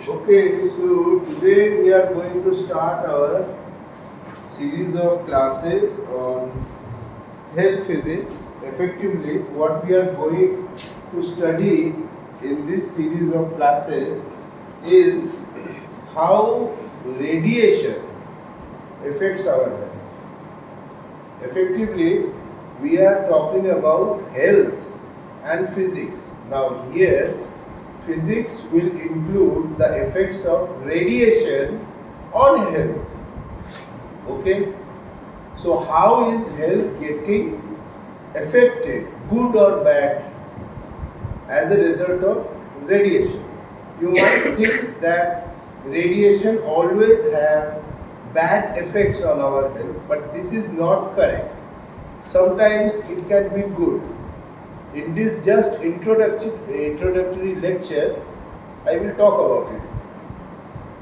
Okay, so today we are going to start our series of classes on health physics. Effectively, what we are going to study in this series of classes is how radiation affects our health. Effectively, we are talking about health and physics. Now, here physics will include the effects of radiation on health. Okay, so how is health getting affected, good or bad, as a result of radiation? You might think that radiation always have bad effects on our health, but this is not correct. Sometimes it can be good. In this just introductory lecture, I will talk about it.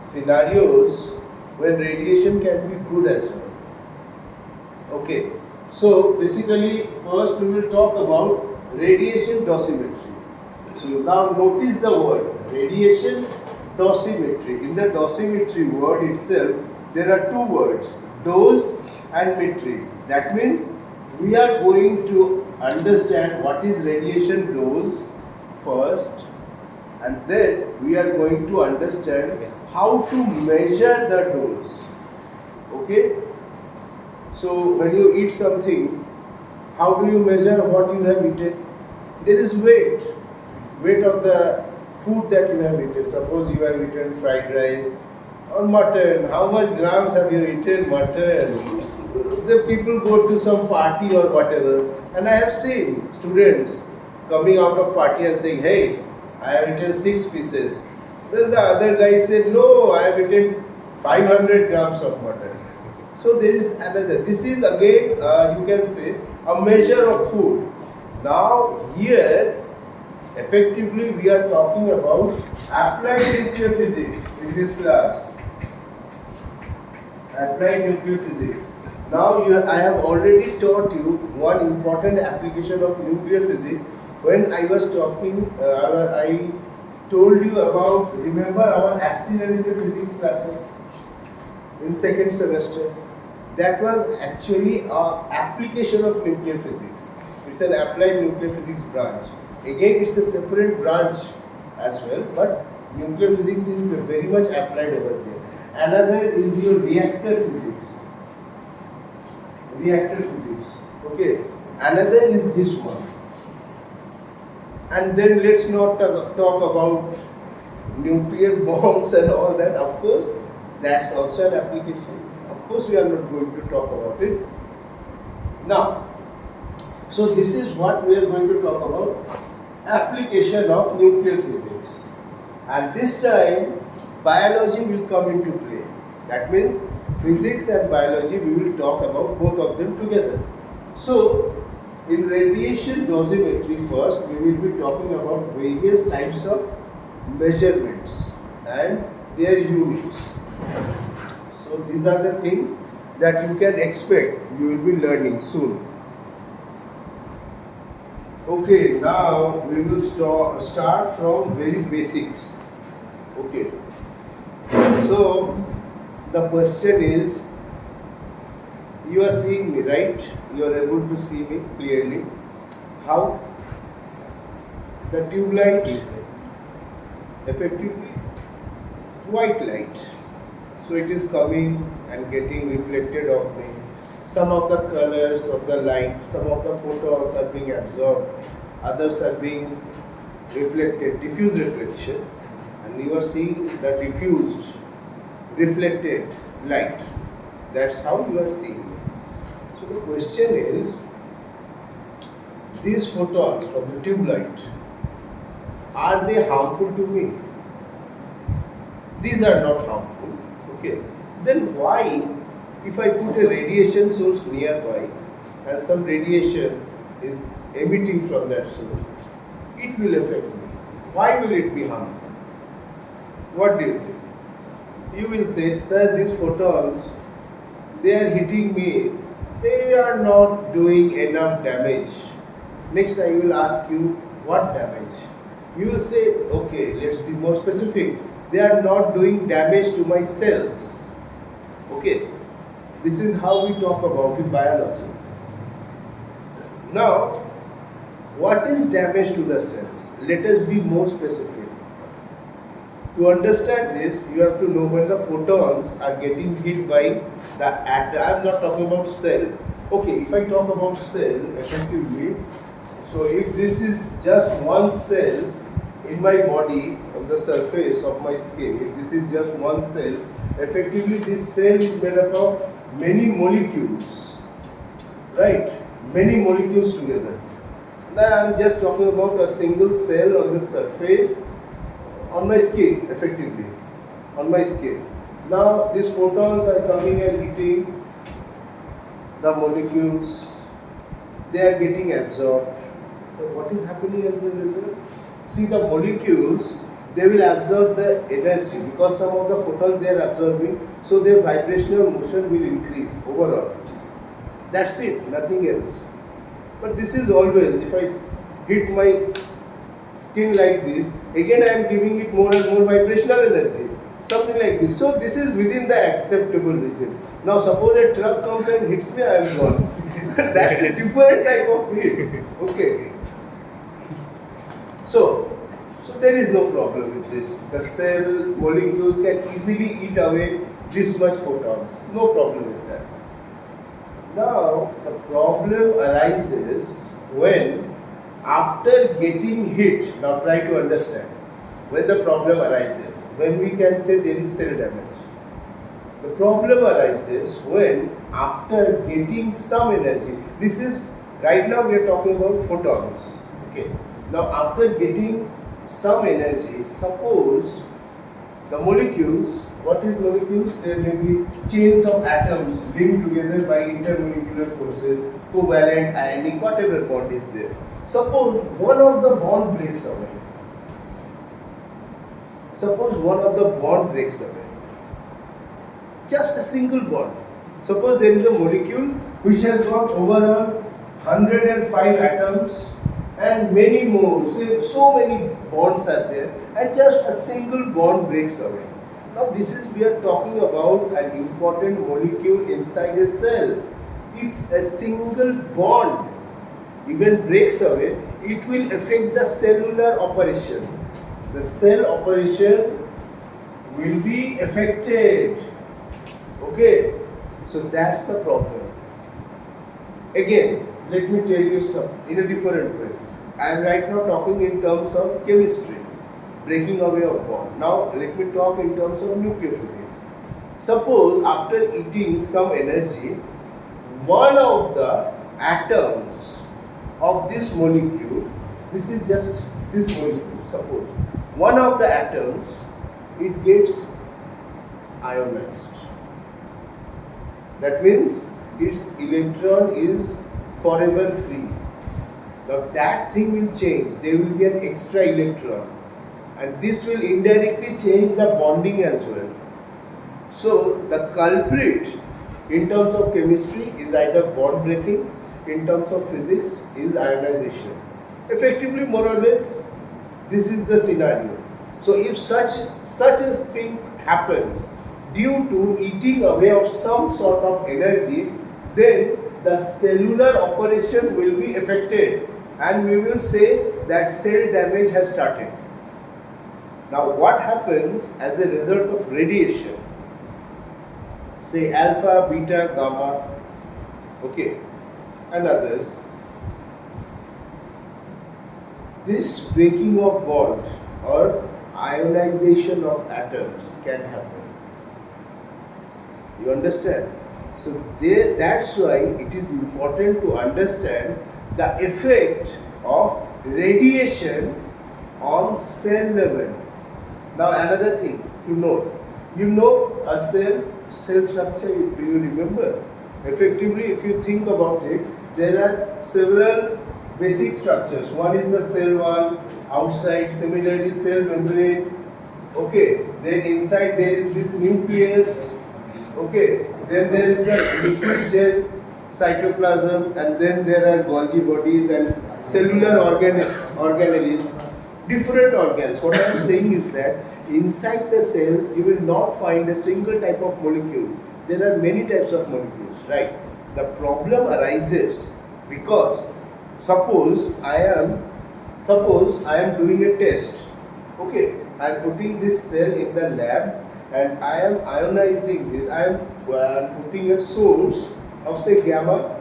Scenarios when radiation can be good as well. Okay, so basically first we will talk about radiation dosimetry. So now notice the word radiation dosimetry. In the dosimetry word itself, there are two words, dose and metry. That means we are going to understand what is radiation dose first, and then we are going to understand how to measure the dose. Okay? So when you eat something, how do you measure what you have eaten? There is weight of the food that you have eaten. Suppose you have eaten fried rice or mutton. How much grams have you eaten mutton? The people go to some party or whatever, and I have seen students coming out of party and saying, "Hey, I have eaten 6 pieces." Then the other guy said, "No, I have eaten 500 grams of mutton." So there is another. This is again, you can say, a measure of food. Now here, effectively, we are talking about applied nuclear physics in this class. Applied nuclear physics. Now I have already taught you one important application of nuclear physics when I was talking. I told you about, remember our accelerated physics classes in second semester. That was actually an application of nuclear physics. It's an applied nuclear physics branch. Again, it's a separate branch as well, but nuclear physics is very much applied over there. Another is your reactor physics. Reactor physics. Okay. Another is this one. And then let's not talk about nuclear bombs and all that. Of course, that's also an application. Of course, we are not going to talk about it. Now, so this is what we are going to talk about, application of nuclear physics. And this time, biology will come into play. That means physics and biology, we will talk about both of them together. So, in radiation dosimetry first, we will be talking about various types of measurements and their units. So, these are the things that you can expect, you will be learning soon. Okay, now we will start from very basics. Okay. So, the question is, you are seeing me, right? You are able to see me clearly. How? The tube light, effectively white light. So it is coming and getting reflected off me. Some of the colors of the light, some of the photons are being absorbed, others are being reflected, diffuse reflection, and you are seeing the diffused reflected light. That's how you are seeing it. So the question is, these photons from the tube light, are they harmful to me? These are not harmful. Okay. Then why, if I put a radiation source nearby and some radiation is emitting from that source, it will affect me? Why will it be harmful? What do you think? You will say, sir, these photons, they are hitting me, they are not doing enough damage. Next I will ask you, what damage? You will say, okay, let's be more specific. they are not doing damage to my cells. Okay, this is how we talk about in biology. Now, what is damage to the cells? Let us be more specific. To understand this, you have to know when the photons are getting hit by the atom. I am not talking about cell. Okay, if I talk about cell effectively, so if this is just one cell in my body on the surface of my skin, if this is just one cell, effectively this cell is made up of many molecules, right? Many molecules together. Now I am just talking about a single cell on the surface on my skin, effectively, on my skin. Now these photons are coming and hitting the molecules, they are getting absorbed. So what is happening as a result? See, the molecules, they will absorb the energy because some of the photons they are absorbing, so their vibrational motion will increase overall. That's it, nothing else. But this is always, if I hit my skin like this, again I am giving it more and more vibrational energy, something like this. So this is within the acceptable region. Now suppose a truck comes and hits me, I am gone. That's a different type of hit. Okay. So there is no problem with this. The cell molecules can easily eat away this much photons. No problem with that. Now the problem arises when after getting hit, now try to understand, when the problem arises, when we can say there is cell damage. The problem arises when after getting some energy, this is, right now we are talking about photons, okay. Now after getting some energy, suppose the molecules, what is molecules? There may be chains of atoms linked together by intermolecular forces, covalent, ionic, whatever bond is there. Suppose one of the bond breaks away. Suppose one of the bond breaks away. Just a single bond. Suppose there is a molecule which has got overall 105 atoms and many more, so many bonds are there, and just a single bond breaks away. Now this is, we are talking about an important molecule inside a cell. If a single bond even breaks away, it will affect the cellular operation. The cell operation will be affected. Okay, so that's the problem. Again, let me tell you some in a different way. I am right now talking in terms of chemistry, breaking away of bond. Now let me talk in terms of nuclear physics. Suppose after eating some energy, one of the atoms of this molecule, this is just this molecule, suppose one of the atoms, it gets ionized. That means its electron is forever free. Now that thing will change, there will be an extra electron, and this will indirectly change the bonding as well. So the culprit in terms of chemistry is either bond breaking, in terms of physics is ionization. Effectively, more or less, this is the scenario. So if such a thing happens due to eating away of some sort of energy, then the cellular operation will be affected and we will say that cell damage has started. Now what happens as a result of radiation, say alpha, beta, gamma, okay, and others, this breaking of bond or ionization of atoms can happen. You understand? So that's why it is important to understand the effect of radiation on cell level. Now another thing to note, you know a cell structure, do you remember? Effectively, if you think about it, there are several basic structures. One is the cell wall, outside, similarly cell membrane, okay, then inside there is this nucleus, okay, then there is the liquid gel, cytoplasm, and then there are Golgi bodies and cellular organelles, different organs. What I am saying is that inside the cell you will not find a single type of molecule. There are many types of molecules, right? The problem arises because suppose I am doing a test. Okay, I am putting this cell in the lab and I am ionizing this. I am putting a source of say gamma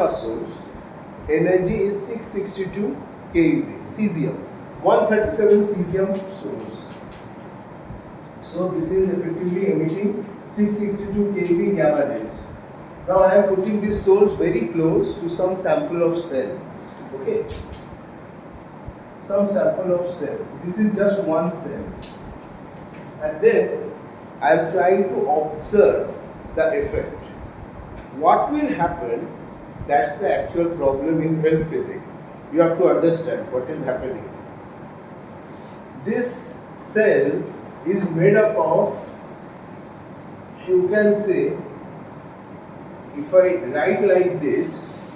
source. Energy is 662 keV, cesium, 137 cesium source. So this is effectively emitting 662 keV gamma rays. Now I am putting this source very close to some sample of cell. Okay, some sample of cell. This is just one cell, and then I am trying to observe the effect. What will happen? That's the actual problem in health physics. You have to understand what is happening. This cell is made up of, you can say, if I write like this,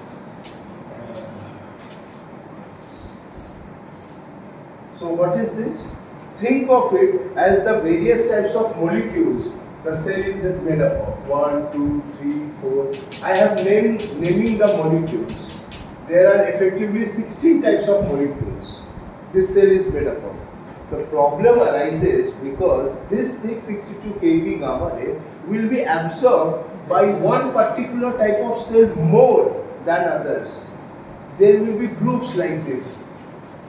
so what is this? Think of it as the various types of molecules the cell is made up of. 1, 2, 3, 4. I have naming the molecules. There are effectively 16 types of molecules this cell is made up of. The problem arises because this 662 keV gamma ray will be absorbed by one particular type of cell more than others. There will be groups like this.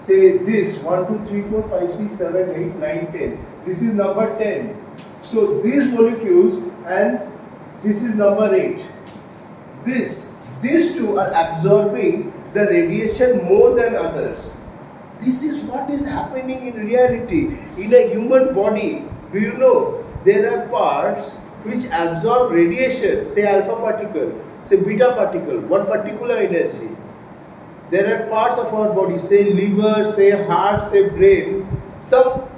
Say this 1, 2, 3, 4, 5, 6, 7, 8, 9, 10. This is number 10. So these molecules and this is number 8. These two are absorbing the radiation more than others. This is what is happening in reality. In a human body, do you know, there are parts which absorb radiation, say alpha particle, say beta particle, one particular energy. There are parts of our body, say liver, say heart, say brain, some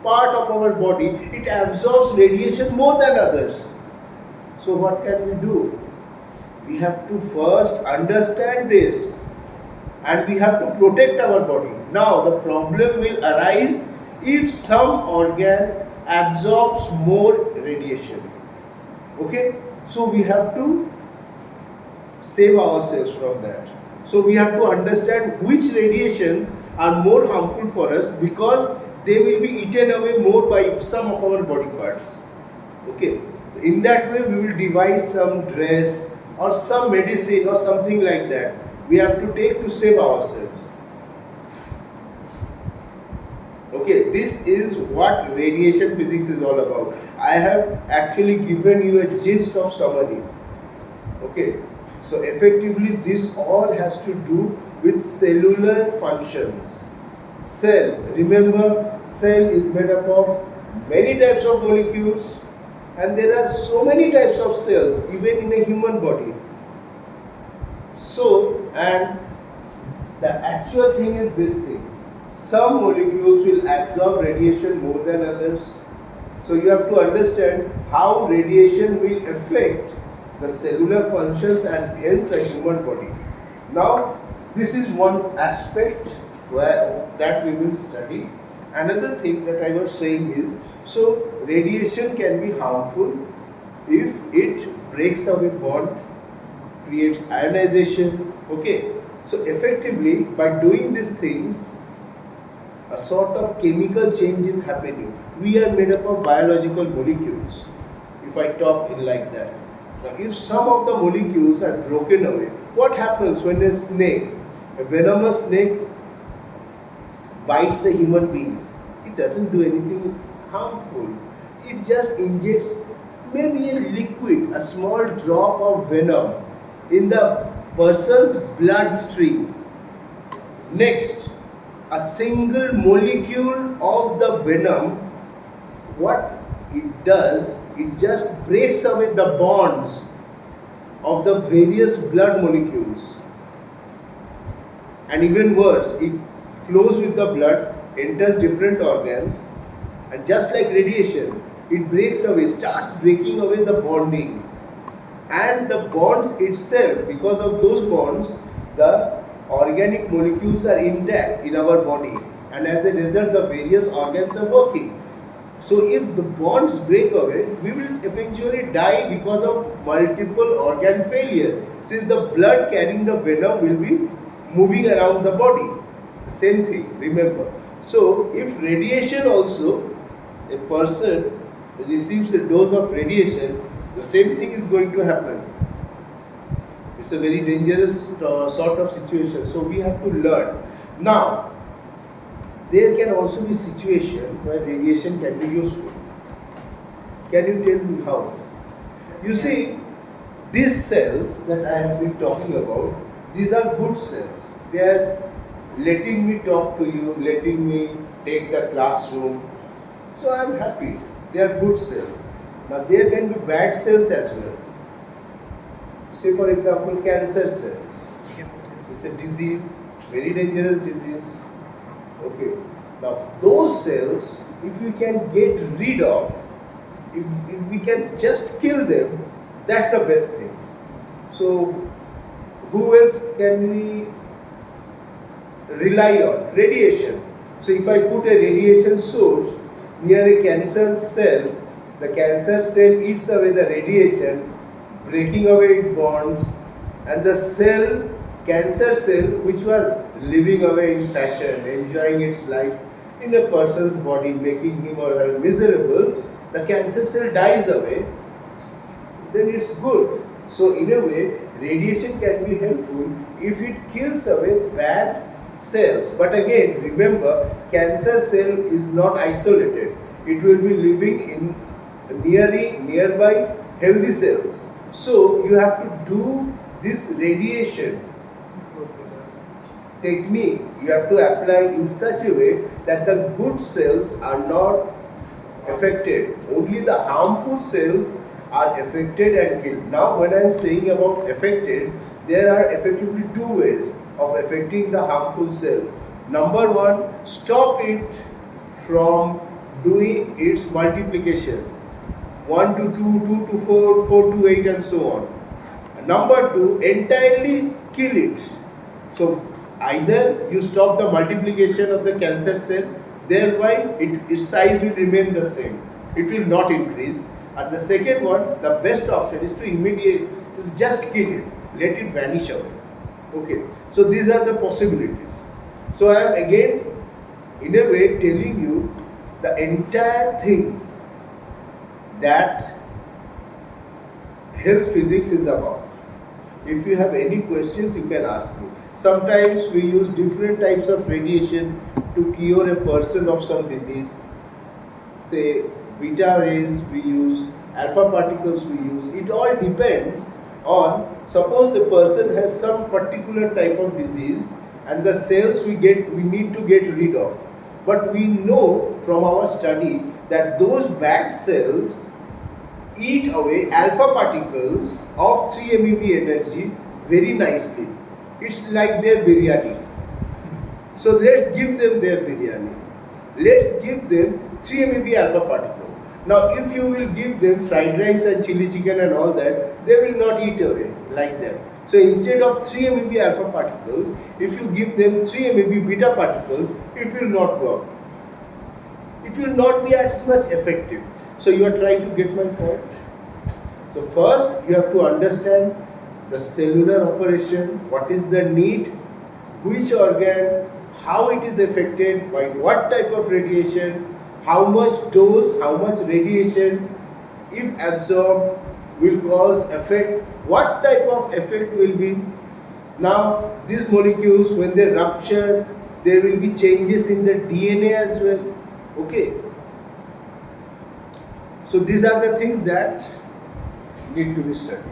part of our body, it absorbs radiation more than others. So what can we do? We have to first understand this and we have to protect our body. Now the problem will arise if some organ absorbs more radiation. Okay, so we have to save ourselves from that. So we have to understand which radiations are more harmful for us because they will be eaten away more by some of our body parts. Okay, in that way we will devise some dress or some medicine or something like that. We have to take to save ourselves. Okay, this is what radiation physics is all about. I have actually given you a gist of summary. Okay, so effectively this all has to do with cellular functions. Cell, remember, cell is made up of many types of molecules and there are so many types of cells even in a human body. So, and the actual thing is this thing. Some molecules will absorb radiation more than others. So you have to understand how radiation will affect the cellular functions and hence a human body. Now, this is one aspect that we will study. Another thing that I was saying is, so radiation can be harmful if it breaks away bond, creates ionization. Okay, so effectively by doing these things, a sort of chemical change is happening. We are made up of biological molecules, if I talk in like that. Now if some of the molecules are broken away, what happens when a snake, a venomous snake, bites a human being? It doesn't do anything harmful. It just injects maybe a liquid, a small drop of venom in the person's bloodstream. Next, a single molecule of the venom, what it does, it just breaks away the bonds of the various blood molecules. And even worse, it flows with the blood, enters different organs, and just like radiation, it breaks away, starts breaking away the bonding. And the bonds itself, because of those bonds, the organic molecules are intact in our body, and as a result the various organs are working. So if the bonds break away, we will eventually die because of multiple organ failure, since the blood carrying the venom will be moving around the body. Same thing, remember. So if radiation also, a person receives a dose of radiation, the same thing is going to happen. It's a very dangerous sort of situation. So we have to learn. Now, there can also be situation where radiation can be useful. Can you tell me how? You see, these cells that I have been talking about, these are good cells. They are letting me talk to you, letting me take the classroom. So I am happy. They are good cells. Now there can be bad cells as well. Say for example, cancer cells. It's a disease, very dangerous disease. Okay. Now those cells, if we can get rid of, if we can just kill them, that's the best thing. So who else can we rely on? Radiation. So if I put a radiation source near a cancer cell, the cancer cell eats away the radiation, breaking away its bonds, and the cell, cancer cell, which was living away in fashion, enjoying its life in a person's body, making him or her miserable, the cancer cell dies away, then it's good. So in a way, radiation can be helpful if it kills away bad cells. But again, remember, cancer cell is not isolated. It will be living in nearby healthy cells. So you have to do this radiation technique, you have to apply in such a way that the good cells are not affected. Only the harmful cells are affected and killed. Now when I am saying about affected, there are effectively two ways of affecting the harmful cell. Number one, stop it from doing its multiplication. 1 to 2, 2 to 4, 4 to 8 and so on. Number two, entirely kill it. So either you stop the multiplication of the cancer cell, thereby its size will remain the same. It will not increase. And the second one, the best option is to just kill it, let it vanish away. Okay, so these are the possibilities. So I am again, in a way, telling you the entire thing that health physics is about. If you have any questions, you can ask me. Sometimes we use different types of radiation to cure a person of some disease. Say beta rays we use, alpha particles we use. It all depends on, suppose a person has some particular type of disease and the cells we need to get rid of. But we know from our study that those bad cells eat away alpha particles of 3 MeV energy very nicely. It's like their biryani. So let's give them their biryani. Let's give them 3 MeV alpha particles. Now if you will give them fried rice and chili chicken and all that, they will not eat away like that. So instead of 3 MeV alpha particles, if you give them 3 MeV beta particles, it will not work. It will not be as much effective. So you are trying to get my point. So first you have to understand the cellular operation, what is the need, which organ, how it is affected, by what type of radiation, how much dose, how much radiation, if absorbed, will cause effect, what type of effect will be. Now these molecules, when they rupture, there will be changes in the DNA as well. Okay. So these are the things that need to be studied.